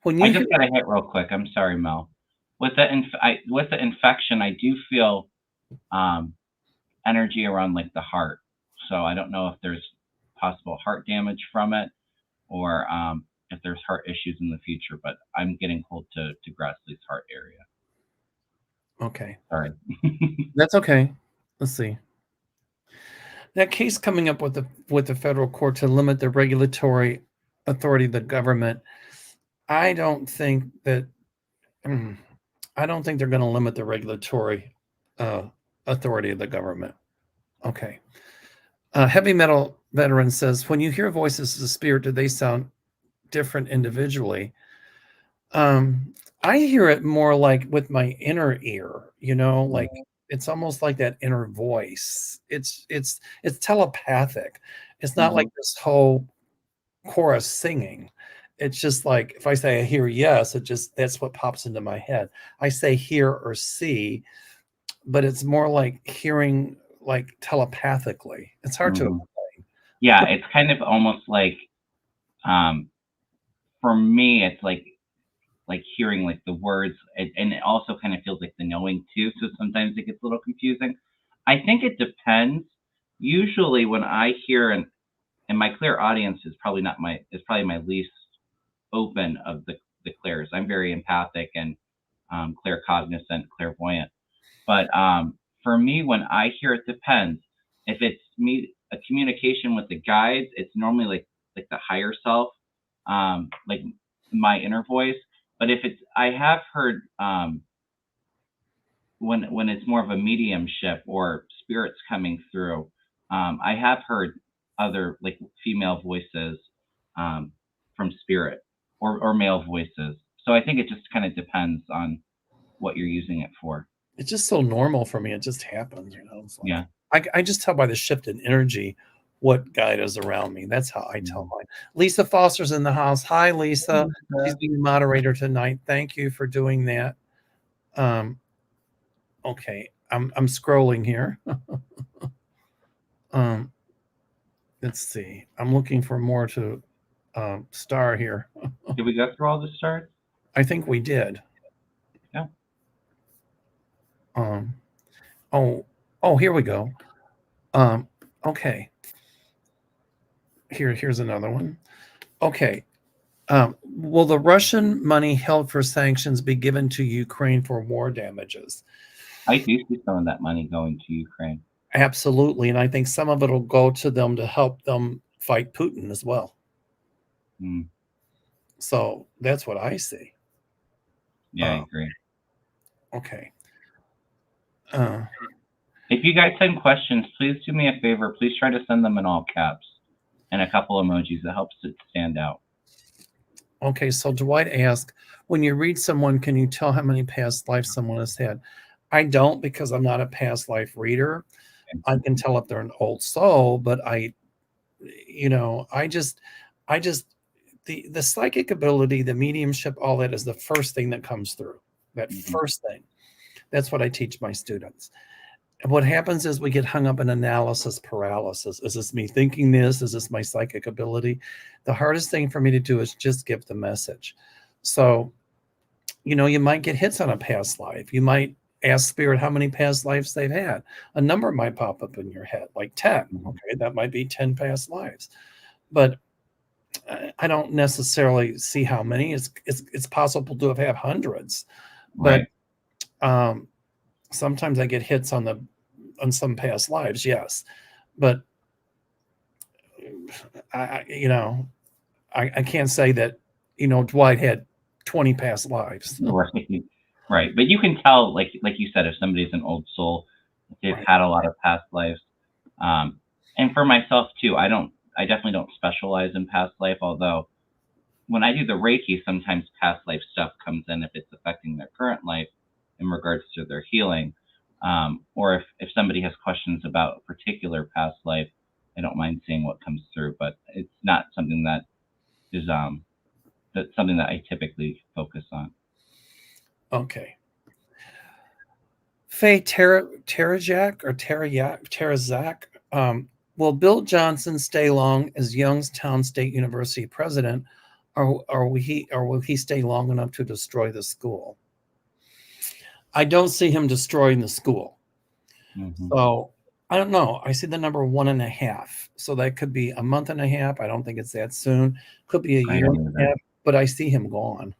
when you I just got to hit real quick. I'm sorry, Mel. With the infection, I do feel energy around like the heart. So I don't know if there's possible heart damage from it or if there's heart issues in the future, but I'm getting cold to Grassley's heart area. Okay. Sorry. That's okay. Let's see. That case coming up with the federal court to limit the regulatory authority of the government, I don't think they're going to limit the regulatory authority of the government. Okay. Heavy metal veteran says, when you hear voices of the spirit, do they sound different individually? I hear it more like with my inner ear, like it's almost like that inner voice. It's telepathic. It's not like this whole chorus singing. It's just like if I say I hear yes, that's what pops into my head. I say hear or see, but it's more like hearing like telepathically. It's hard to explain. Yeah, it's kind of almost like for me it's like hearing like the words, and it also kind of feels like the knowing too, so sometimes it gets a little confusing. I think it depends. Usually when I hear, and my clear audience is probably my least open of the clairs. I'm very empathic and claircognizant, clairvoyant. But for me, when I hear, it depends. If it's a communication with the guides, it's normally like the higher self, like my inner voice. But if I have heard when it's more of a mediumship or spirits coming through, I have heard other like female voices from spirit or male voices. So I think it just kind of depends on what you're using it for. It's just so normal for me. It just happens, It's like, yeah. I just tell by the shift in energy what guide is around me. That's how I tell mine. Lisa Foster's in the house. Hi, Lisa. She's being moderator tonight. Thank you for doing that. Okay, I'm scrolling here. Let's see. I'm looking for more to star here. Did we go through all the stars? I think we did. Yeah. Oh, here we go. Okay. Here's another one. Okay. Will the Russian money held for sanctions be given to Ukraine for war damages? I do see some of that money going to Ukraine. Absolutely. And I think some of it will go to them to help them fight Putin as well. So that's what I see. Yeah, I agree. Okay. If you guys send questions, please do me a favor. Please try to send them in all caps. and a couple emojis that helps it stand out. Okay, so Dwight asked, when you read someone, can you tell how many past lives someone has had? I don't, because I'm not a past life reader. I can tell if they're an old soul, but I just the psychic ability, the mediumship, all that is the first thing that comes through. That first thing. That's what I teach my students. And what happens is we get hung up in analysis paralysis. Is this me thinking this? Is this my psychic ability? The hardest thing for me to do is just give the message. So, you might get hits on a past life. You might ask spirit how many past lives they've had. A number might pop up in your head, like 10. Okay, that might be 10 past lives. But I don't necessarily see how many. It's possible to have had hundreds, but sometimes I get hits on some past lives, yes, but I can't say that Dwight had 20 past lives. Right. But you can tell, like you said, if somebody's an old soul, if they've had a lot of past lives. And for myself too, I definitely don't specialize in past life, although when I do the Reiki, sometimes past life stuff comes in if it's affecting their current life in regards to their healing. Or if somebody has questions about a particular past life, I don't mind seeing what comes through, but it's not something that is that's something that I typically focus on. Okay. Faye Terajak or Terazak, will Bill Johnson stay long as Youngstown State University president, or will he stay long enough to destroy the school? I don't see him destroying the school. So I don't know. I see the number 1.5. So that could be a month and a half. I don't think it's that soon. Could be a year and a half, but I see him gone.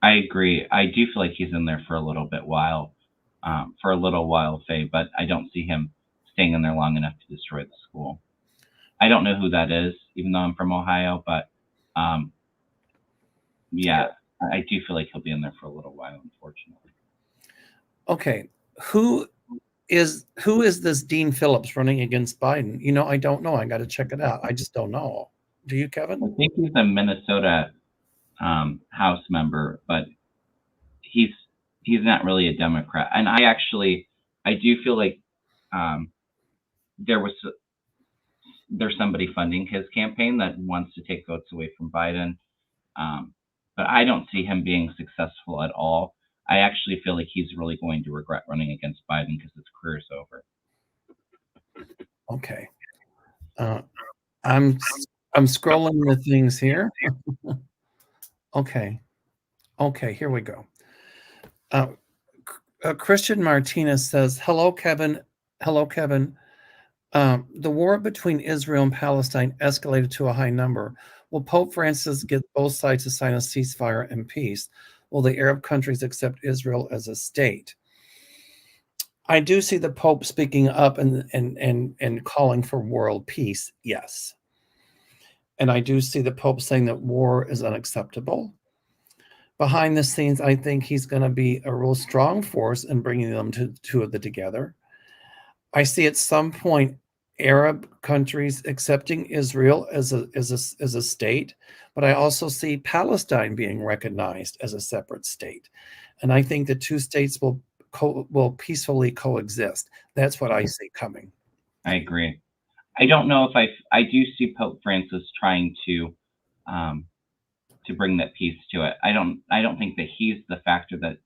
I agree. I do feel like he's in there for a little while, Faye, but I don't see him staying in there long enough to destroy the school. I don't know who that is, even though I'm from Ohio, but yeah, I do feel like he'll be in there for a little while, unfortunately. Okay. Who is this Dean Phillips running against Biden? I don't know. I got to check it out. I just don't know. Do you, Kevin? I think he's a Minnesota House member, but he's not really a Democrat. And I do feel like there's somebody funding his campaign that wants to take votes away from Biden. But I don't see him being successful at all. I actually feel like he's really going to regret running against Biden because his career is over. Okay. I'm scrolling the things here. Okay, here we go. Christian Martinez says, "Hello, Kevin. Hello, Kevin. The war between Israel and Palestine escalated to a high number. Will Pope Francis get both sides to sign a ceasefire and peace? Will the Arab countries accept Israel as a state?" I do see the Pope speaking up and calling for world peace, yes. And I do see the Pope saying that war is unacceptable. Behind the scenes, I think he's going to be a real strong force in bringing them together. I see at some point Arab countries accepting Israel as a state, but I also see Palestine being recognized as a separate state, and I think the two states will peacefully coexist. That's what I see coming. I agree. I don't know if I do see Pope Francis trying to bring that peace to it. I don't think that he's the factor that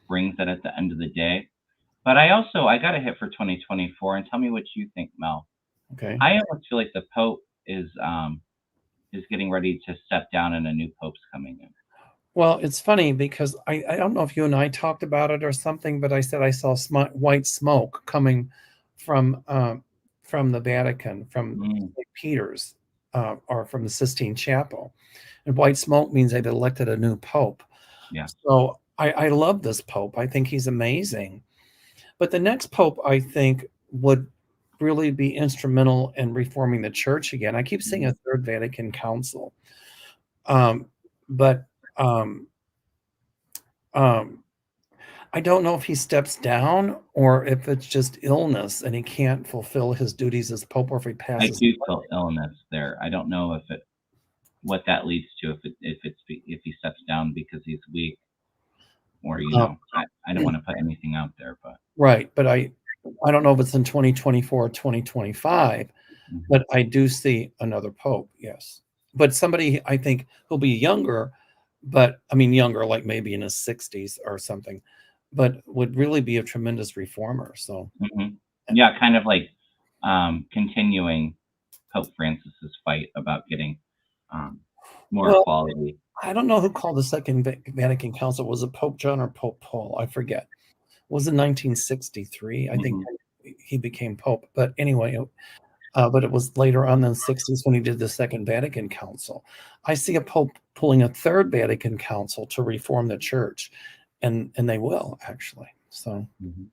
brings it at the end of the day. But I got a hit for 2024, and tell me what you think, Mel. Okay. I almost feel like the Pope is getting ready to step down and a new Pope's coming in. Well, it's funny because I don't know if you and I talked about it or something, but I said I saw white smoke coming from the Vatican, from St. Peter's, or from the Sistine Chapel. And white smoke means they've elected a new pope. Yeah. So I love this pope. I think he's amazing. But the next pope, I think, would really be instrumental in reforming the church again. I keep seeing a third Vatican Council. But I don't know if he steps down or if it's just illness and he can't fulfill his duties as Pope, or if he I passes. do feel illness there. I don't know if it what that leads to if he steps down because he's weak or Uh, I don't want to put anything out there, but right, but I don't know if it's in 2024 or 2025, mhm, but I do see another Pope, yes. But somebody I think who'll be younger, but I mean younger, like maybe in his 60s or something, but would really be a tremendous reformer. So mhm. Yeah, kind of like continuing Pope Francis's fight about getting um, more well, equality. I don't know who called the Second Vatican Council. Was it Pope John or Pope Paul? I forget. It was in 1963. I think Hmm. he became Pope. But anyway, but it was later on in the 60s when he did the Second Vatican Council. I see a Pope pulling a Third Vatican Council to reform the church, and they will actually. So, Hmm.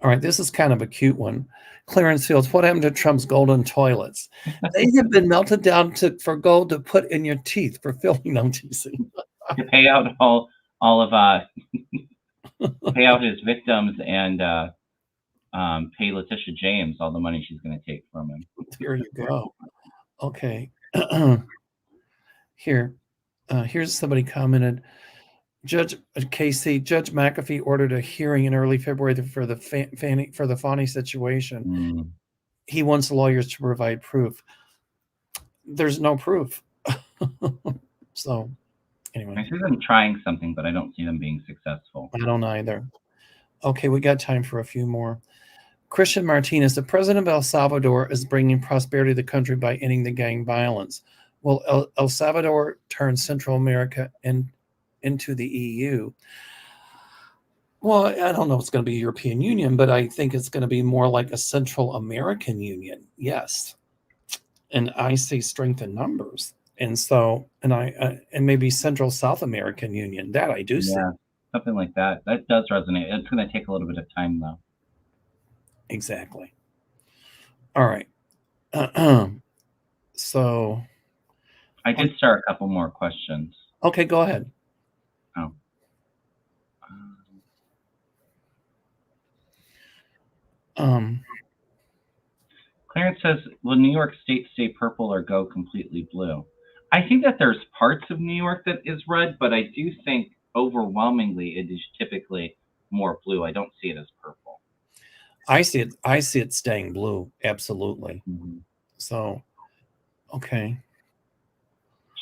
all right, this is kind of a cute one. Clarence Fields, what happened to Trump's golden toilets? They have been melted down for gold to put in your teeth for filling. No, teasing. To pay out all of pay out his victims and pay Letitia James all the money she's going to take from him. There you go. Okay. Here, here's somebody commented. Judge Casey, Judge McAfee ordered a hearing in early February for the Fani situation. Mm. He wants lawyers to provide proof. There's no proof. So I anyway, see them trying something, but I don't see them being successful. I don't either. Okay, we got time for a few more. Christian Martinez, the president of El Salvador, is bringing prosperity to the country by ending the gang violence. Will El Salvador turn Central America into the EU? Well, I don't know if it's going to be European Union, but I think it's going to be more like a Central American Union. Yes. And I see strength in numbers. And so, and maybe Central South American Union, that I do see. Yeah, something like that. That does resonate. It's going to take a little bit of time, though. Exactly. All right. So, I did start a couple more questions. okay, go ahead. Oh. Um, Um, Clarence says, "Will New York State stay purple or go completely blue?" I think that there's parts of New York that is red, but I do think overwhelmingly it is typically more blue. I don't see it as purple. I see it. I see it staying blue. Absolutely. Hmm. So, okay.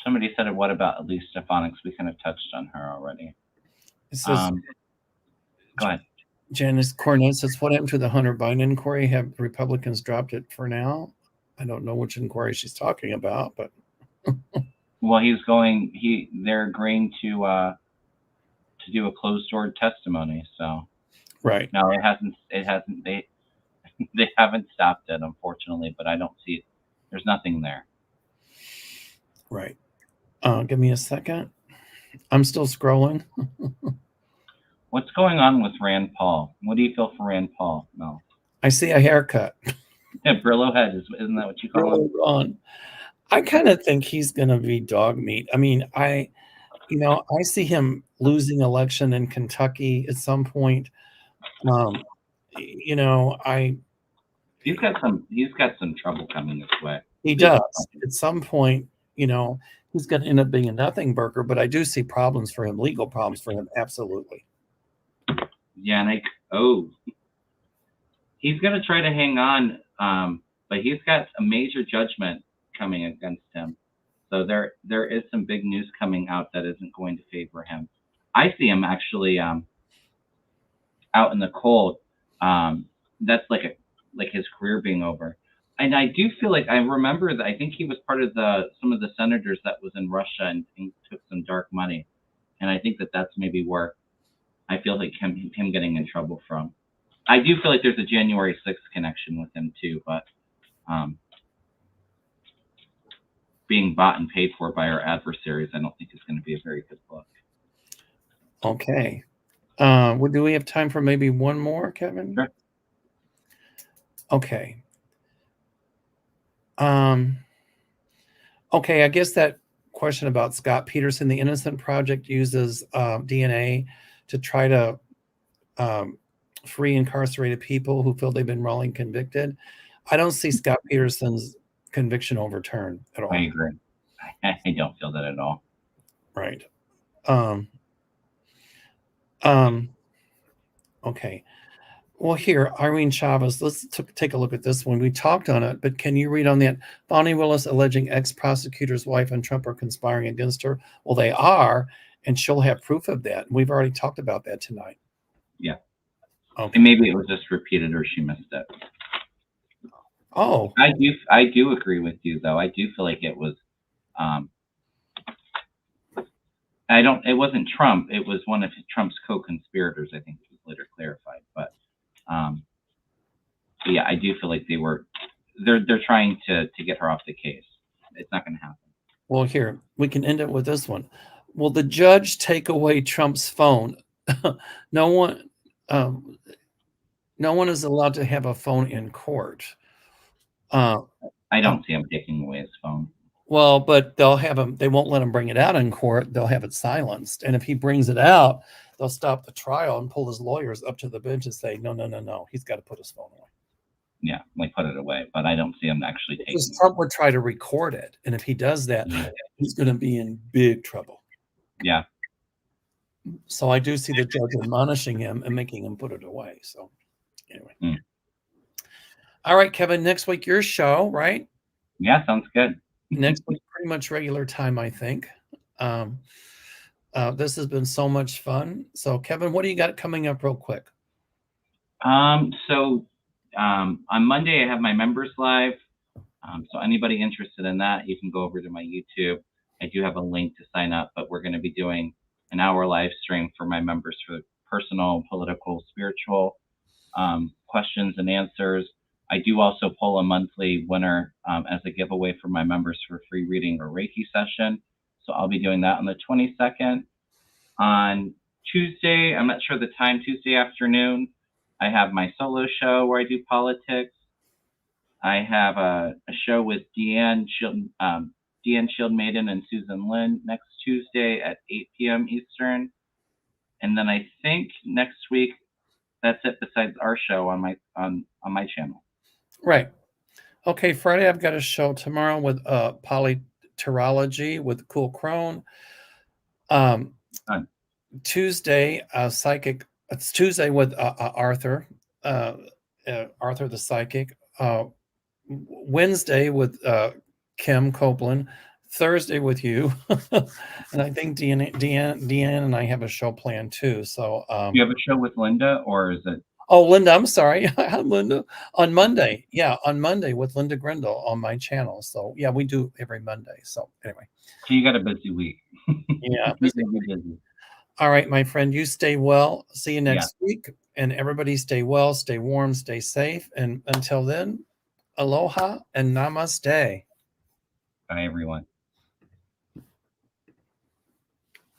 Somebody said, "What about Elise Stefanik?" We kind of touched on her already. It says, Um, Go ahead. Janice Cornett says, what happened to the Hunter Biden inquiry? Have Republicans dropped it for now? I don't know which inquiry she's talking about, but Well, they're agreeing to do a closed door testimony. So right, no, it hasn't they haven't stopped it, unfortunately, but I don't see it. There's nothing there. right. Give me a second. I'm still scrolling. What's going on with Rand Paul? What do you feel for Rand Paul? No. I see a haircut. Yeah, Brillo head isn't that what you call him? Really on. I kind of think he's going to be dog meat. I mean, I see him losing election in Kentucky at some point. Um, I He's got some trouble coming this way. he Big does trouble. at some point. He's going to end up being a nothing burger. But I do see problems for him, legal problems for him. Absolutely. Yannick. Oh, he's gonna try to hang on, but he's got a major judgment coming against him. So there is some big news coming out that isn't going to favor him. I see him actually out in the cold. That's like his career being over. And I do feel like I remember that I think he was part of some of the senators that was in Russia and took some dark money. And I think that that's maybe where I feel like him getting in trouble from. I do feel like there's a January 6th connection with him too, but um, being bought and paid for by our adversaries, I don't think is going to be a very good look. Okay. Do we have time for maybe one more, Kevin? Sure. Okay. Okay, I guess that question about Scott Peterson, the Innocent Project uses DNA to try to free incarcerated people who feel they've been wrongly convicted. I don't see Scott Peterson's conviction overturned at I all. agree. I don't feel that at all. Right. Um, um, okay. Well, here, Irene Chavez, let's take a look at this one. We talked on it, but can you read on that? Bonnie Willis alleging ex-prosecutor's wife and Trump are conspiring against her. Well, they are, and she'll have proof of that. We've already talked about that tonight. Yeah. Okay. And maybe it was just repeated or she missed it. Oh. I do agree with you though. I do feel like it was it wasn't Trump, it was one of Trump's co-conspirators, I think was later clarified. But yeah, I do feel like they're trying to get her off the case. It's not gonna happen. Well, here, we can end it with this one. Will the judge take away Trump's phone? No one is allowed to have a phone in court. I don't see him taking away his phone. Well, but they won't let him bring it out in court. They'll have it silenced. And if he brings it out, they'll stop the trial and pull his lawyers up to the bench and say, no. He's got to put his phone away. Yeah, like put it away. But I don't see him actually taking it. Trump would try to record it. And if he does that, he's going to be in big trouble. Yeah. So I do see the judge admonishing him and making him put it away. So anyway. All right, Kevin, next week, your show, right? Yeah, sounds good. Next week, pretty much regular time, I think. This has been so much fun. So, Kevin, what do you got coming up real quick? So on Monday, I have my members live. So anybody interested in that, you can go over to my YouTube. I do have a link to sign up, but we're going to be doing an hour live stream for my members for personal, political, spiritual questions and answers. I do also pull a monthly winner as a giveaway for my members for a free reading or Reiki session. So I'll be doing that on the 22nd. On Tuesday, I'm not sure the time, Tuesday afternoon, I have my solo show where I do politics. I have a show with Deanne Shieldmaiden and Susan Lynn next Tuesday at 8 p.m. Eastern. And then I think next week, that's it besides our show on my channel. Right. Okay, Friday I've got a show tomorrow with Polyterology with Cool Crone. Tuesday, psychic. It's Tuesday with Arthur the psychic. Wednesday with Kim Copeland. Thursday with you, and I think Deanne and I have a show planned too. So you have a show with Linda, or is it? Oh, Linda, I'm sorry. Linda on Monday. Yeah, on Monday with Linda Grindle on my channel. So yeah, we do every Monday. So anyway. So you got a busy week. Yeah. busy. All right, my friend, you stay well. See you next week. And everybody stay well, stay warm, stay safe. And until then, aloha and namaste. Bye, everyone.